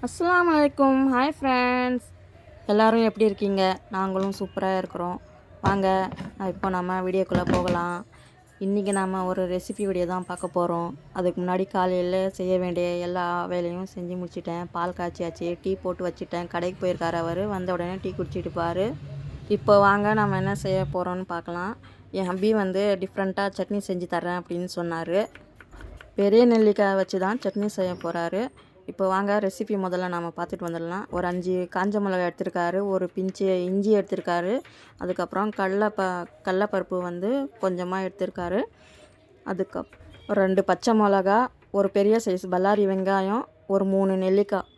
அஸ்ஸலாமு அலைக்கும். Hi friends, எல்லோரும் எப்படி இருக்கீங்க? நாங்களும் சூப்பராக இருக்கிறோம். வாங்க இப்போ நம்ம வீடியோக்குள்ளே போகலாம். இன்றைக்கி நாம் ஒரு ரெசிபி வீடியோ தான் பார்க்க போகிறோம். அதுக்கு முன்னாடி காலையில் செய்ய வேண்டிய எல்லா வேலையும் செஞ்சு முடிச்சிட்டேன். பால் காய்ச்சியாச்சு, டீ போட்டு வச்சுட்டேன். கடைக்கு போயிருக்காரு அவர், வந்த உடனே டீ குடிச்சிட்டு பாரு. இப்போ வாங்க நம்ம என்ன செய்ய போகிறோன்னு பார்க்கலாம். என் ஹப்பி வந்து டிஃப்ரெண்ட்டாக சட்னி செஞ்சு தரேன் அப்படின்னு சொன்னார். பெரிய நெல்லிக்காய் வச்சு தான் சட்னி செய்ய போகிறாரு. இப்போ வாங்க ரெசிபி முதல்ல நாம் பார்த்துட்டு வந்துடலாம். ஒரு 5 காஞ்ச மிளகாய் எடுத்திருக்காரு, ஒரு பிஞ்சு இஞ்சி எடுத்திருக்காரு, அதுக்கப்புறம் கடலப்பருப்பு வந்து கொஞ்சமாக எடுத்திருக்காரு, அதுக்கப்புறம் 2 பச்சை மிளகா, ஒரு பெரிய சைஸ் பல்லாரி வெங்காயம், ஒரு 3 நெல்லிக்காய்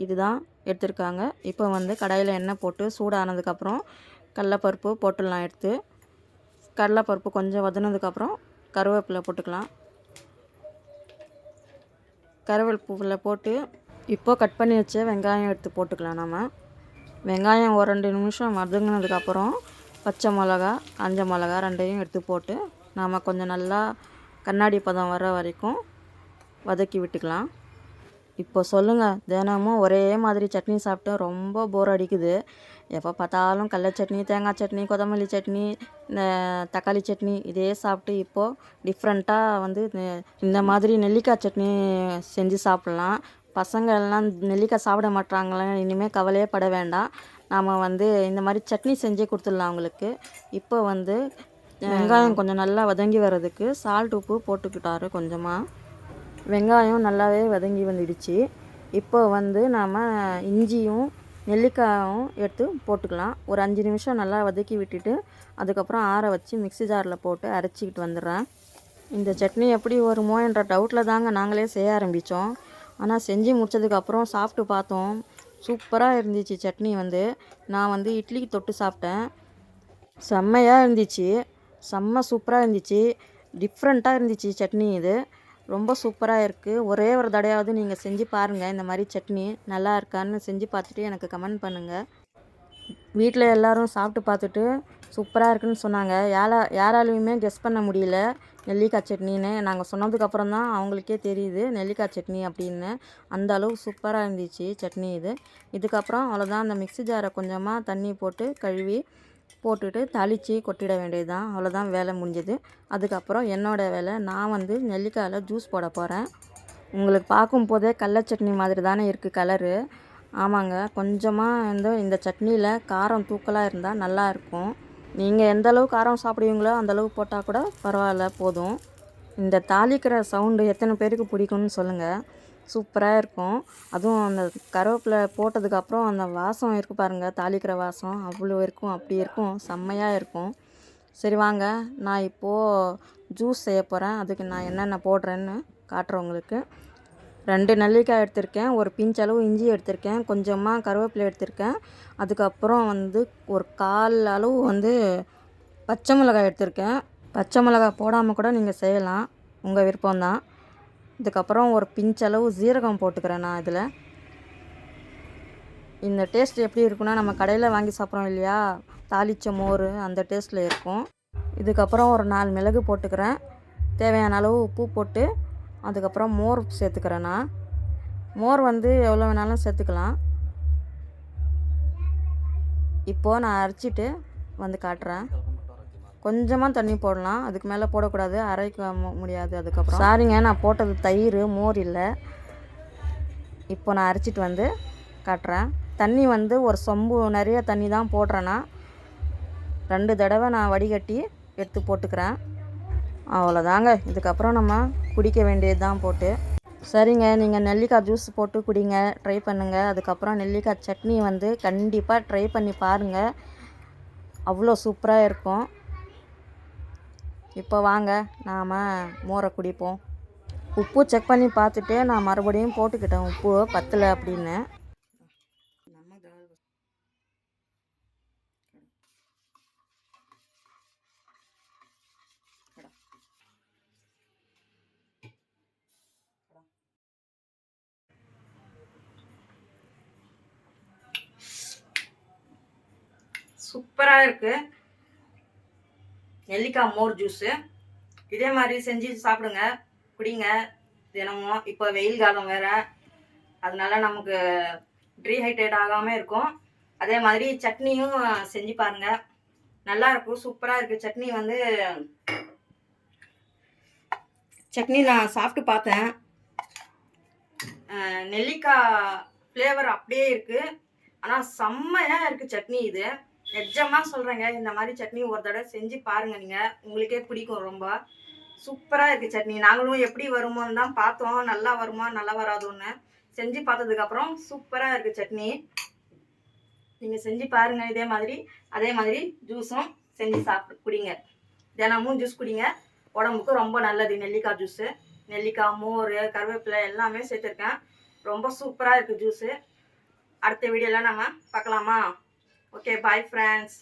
இதுதான் எடுத்திருக்காங்க. இப்போ வந்து கடாயில் எண்ணெய் போட்டு சூடானதுக்கப்புறம் கடலப்பருப்பு போட்டுடலாம். எடுத்து கடலப்பருப்பு கொஞ்சம் வதனதுக்கப்புறம் கருவேப்பிலை போட்டுக்கலாம். கருவேப்பிலை போட்டு இப்போது கட் பண்ணி வச்ச வெங்காயம் எடுத்து போட்டுக்கலாம். நம்ம வெங்காயம் ஒரு 2 நிமிஷம் வதங்கினதுக்கப்புறம் பச்சை மிளகா, காஞ்ச மிளகா ரெண்டையும் எடுத்து போட்டு நாம் கொஞ்சம் நல்லா கண்ணாடி பதம் வர வரைக்கும் வதக்கி விட்டுக்கலாம். இப்போ சொல்லுங்கள், தினமும் ஒரே மாதிரி சட்னி சாப்பிட்டு ரொம்ப போர் அடிக்குது. எப்போ பார்த்தாலும் கடல சட்னி, தேங்காய் சட்னி, கொத்தமல்லி சட்னி, இந்த தக்காளி சட்னி இதே சாப்பிட்டு இப்போது டிஃப்ரெண்ட்டாக வந்து இந்த மாதிரி நெல்லிக்காய் சட்னி செஞ்சு சாப்பிட்லாம். பசங்க எல்லாம் நெல்லிக்காய் சாப்பிட மாட்டாங்களே, இனிமேல் கவலையே பட வேண்டாம். நாம் வந்து இந்த மாதிரி சட்னி செஞ்சு கொடுத்துடலாம் அவங்களுக்கு. இப்போ வந்து வெங்காயம் கொஞ்சம் நல்லா வதங்கி வர்றதுக்கு சால்ட் உப்பு போட்டுக்கிட்டாரு கொஞ்சமாக. வெங்காயம் நல்லாவே வதங்கி வந்துடுச்சு. இப்போ வந்து நாம் இஞ்சியும் நெல்லிக்காயும் எடுத்து போட்டுக்கலாம். ஒரு 5 நிமிஷம் நல்லா வதக்கி விட்டுட்டு அதுக்கப்புறம் ஆற வச்சு மிக்ஸி ஜாரில் போட்டு அரைச்சிக்கிட்டு வந்துடுறேன். இந்த சட்னி எப்படி வருமோ என்ற டவுட்டில் தாங்க நாங்களே செய்ய ஆரம்பித்தோம். ஆனால் செஞ்சு முடித்ததுக்கப்புறம் சாப்பிட்டு பார்த்தோம். சூப்பராக இருந்துச்சு சட்னி. வந்து நான் வந்து இட்லிக்கு தொட்டு சாப்பிட்டேன். செம்மையாக இருந்துச்சு, செம்ம சூப்பராக இருந்துச்சு, டிஃப்ரெண்ட்டாக இருந்துச்சு சட்னி. இது ரொம்ப சூப்பராக இருக்குது. ஒரே ஒரு தடையாவது நீங்கள் செஞ்சு பாருங்கள். இந்த மாதிரி சட்னி நல்லா இருக்கான்னு செஞ்சு பார்த்துட்டு எனக்கு கமெண்ட் பண்ணுங்கள். வீட்டில் எல்லோரும் சாப்பிட்டு பார்த்துட்டு சூப்பராக இருக்குன்னு சொன்னாங்க. யாராலையுமே கெஸ் பண்ண முடியல நெல்லிக்காய் சட்னின்னு. நாங்கள் சொன்னதுக்கப்புறம் தான் அவங்களுக்கே தெரியுது நெல்லிக்காய் சட்னி அப்படின்னு. அந்த அளவுக்கு சூப்பராக இருந்துச்சு சட்னி இது. இதுக்கப்புறம் அவ்வளோதான், அந்த மிக்ஸி ஜாரை கொஞ்சமாக தண்ணி போட்டு கழுவி போட்டுட்டு தாளித்து கொட்டிட வேண்டியது தான். அவ்வளோதான், வேலை முடிஞ்சது. அதுக்கப்புறம் என்னோடய வேலை, நான் வந்து நெல்லிக்காயில் ஜூஸ் போட போகிறேன். உங்களுக்கு பார்க்கும் போதே கடல சட்னி மாதிரி தானே இருக்குது கலரு. ஆமாங்க, கொஞ்சமாக இந்த சட்னியில் காரம் தூக்கலாக இருந்தால் நல்லாயிருக்கும். நீங்கள் எந்த அளவு காரம் சாப்பிடுவீங்களோ அந்தளவு போட்டால் கூட பரவாயில்ல, போதும். இந்த தாளிக்கிற சவுண்டு எத்தனை பேருக்கு பிடிக்கும்னு சொல்லுங்கள். சூப்பராக இருக்கும். அதுவும் அந்த கருவேப்பிலை போட்டதுக்கப்புறம் அந்த வாசம் இருக்குது பாருங்கள், தாளிக்கிற வாசம் அவ்வளோ இருக்கும். அப்படி இருக்கும், செம்மையாக இருக்கும். சரி வாங்க, நான் இப்போது ஜூஸ் செய்ய போகிறேன். அதுக்கு நான் என்னென்ன போடுறேன்னு காட்டுறேன் உங்களுக்கு. 2 நெல்லிக்காய் எடுத்திருக்கேன், ஒரு பிஞ்ச் அளவு இஞ்சி எடுத்திருக்கேன், கொஞ்சமாக கருவேப்பிலை எடுத்திருக்கேன், அதுக்கப்புறம் வந்து ஒரு 1/4 அளவு வந்து பச்சை மிளகாய் எடுத்திருக்கேன். பச்சை மிளகாய் போடாமல் கூட நீங்கள் செய்யலாம், உங்கள் விருப்பம்தான். இதுக்கப்புறம் ஒரு பிஞ்ச் அளவு ஜீரகம் போட்டுக்கிறேன் நான் இதில். இந்த டேஸ்ட் எப்படி இருக்குன்னா, நம்ம கடையில் வாங்கி சாப்பிட்றோம் இல்லையா, தாளித்த மோர், அந்த டேஸ்ட்டில் இருக்கும். இதுக்கப்புறம் ஒரு 4 மிளகு போட்டுக்கிறேன். தேவையான அளவு உப்பு போட்டு அதுக்கப்புறம் மோர் சேர்த்துக்கிறேன். நான் மோர் வந்து எவ்வளோ வேணாலும் சேர்த்துக்கலாம். இப்போது நான் அரைச்சிட்டு வந்து காட்டுறேன். கொஞ்சமாக தண்ணி போடலாம், அதுக்கு மேலே போடக்கூடாது, அரைக்க முடியாது. அதுக்கப்புறம் சாரிங்க, நான் போட்டது தயிர், மோர் இல்லை. இப்போ நான் அரைச்சிட்டு வந்து காட்டுறேன். தண்ணி வந்து ஒரு சொம்பு நிறைய தண்ணி தான் போடுறேன்னா, 2 தடவை நான் வடிகட்டி எடுத்து போட்டுக்கிறேன். அவ்வளோதாங்க, இதுக்கப்புறம் நம்ம குடிக்க வேண்டியது தான் போட்டு. சரிங்க, நீங்கள் நெல்லிக்காய் ஜூஸ் போட்டு குடிங்க, ட்ரை பண்ணுங்கள். அதுக்கப்புறம் நெல்லிக்காய் சட்னி வந்து கண்டிப்பாக ட்ரை பண்ணி பாருங்கள், அவ்வளோ சூப்பராக இருக்கும். இப்போ வாங்க நாம் மோரை குடிப்போம். உப்பு செக் பண்ணி பார்த்துட்டு நான் மறுபடியும் போட்டுக்கிட்டேன், உப்பு பத்தலை அப்படின்னு. சூப்பராக இருக்குது நெல்லிக்காய் மோர் ஜூஸு. இதே மாதிரி செஞ்சு சாப்பிடுங்க, குடிங்க தினமும். இப்போ வெயில் காலம் வேறு, அதனால நமக்கு டீஹைட்ரேட் ஆகாமல் இருக்கும். அதே மாதிரி சட்னியும் செஞ்சு பாருங்கள், நல்லாயிருக்கும், சூப்பராக இருக்குது. சட்னி நான் சாப்பிட்டு பார்த்தேன். நெல்லிக்காய் ஃப்ளேவர் அப்படியே இருக்குது. ஆனால் செம்மையாக இருக்குது சட்னி. இது நிஜமாக சொல்கிறேங்க, இந்த மாதிரி சட்னி ஒரு தடவை செஞ்சு பாருங்கள், நீங்கள் உங்களுக்கே பிடிக்கும். ரொம்ப சூப்பராக இருக்குது சட்னி. நாங்களும் எப்படி வருமோன்னு தான் பார்த்தோம், நல்லா வருமா நல்லா வராதோன்னு. செஞ்சு பார்த்ததுக்கப்புறம் சூப்பராக இருக்குது சட்னி. நீங்கள் செஞ்சு பாருங்கள் அதே மாதிரி ஜூஸும் செஞ்சு குடிங்க. தினமும் ஜூஸ் குடிங்க, உடம்புக்கு ரொம்ப நல்லது. நெல்லிக்காய் ஜூஸு, நெல்லிக்காய், மோர், கருவேப்பிலை எல்லாமே சேர்த்துருக்கேன். ரொம்ப சூப்பராக இருக்குது ஜூஸு. அடுத்த வீடியோவில் நம்ம பார்க்கலாமா? Okay, bye friends.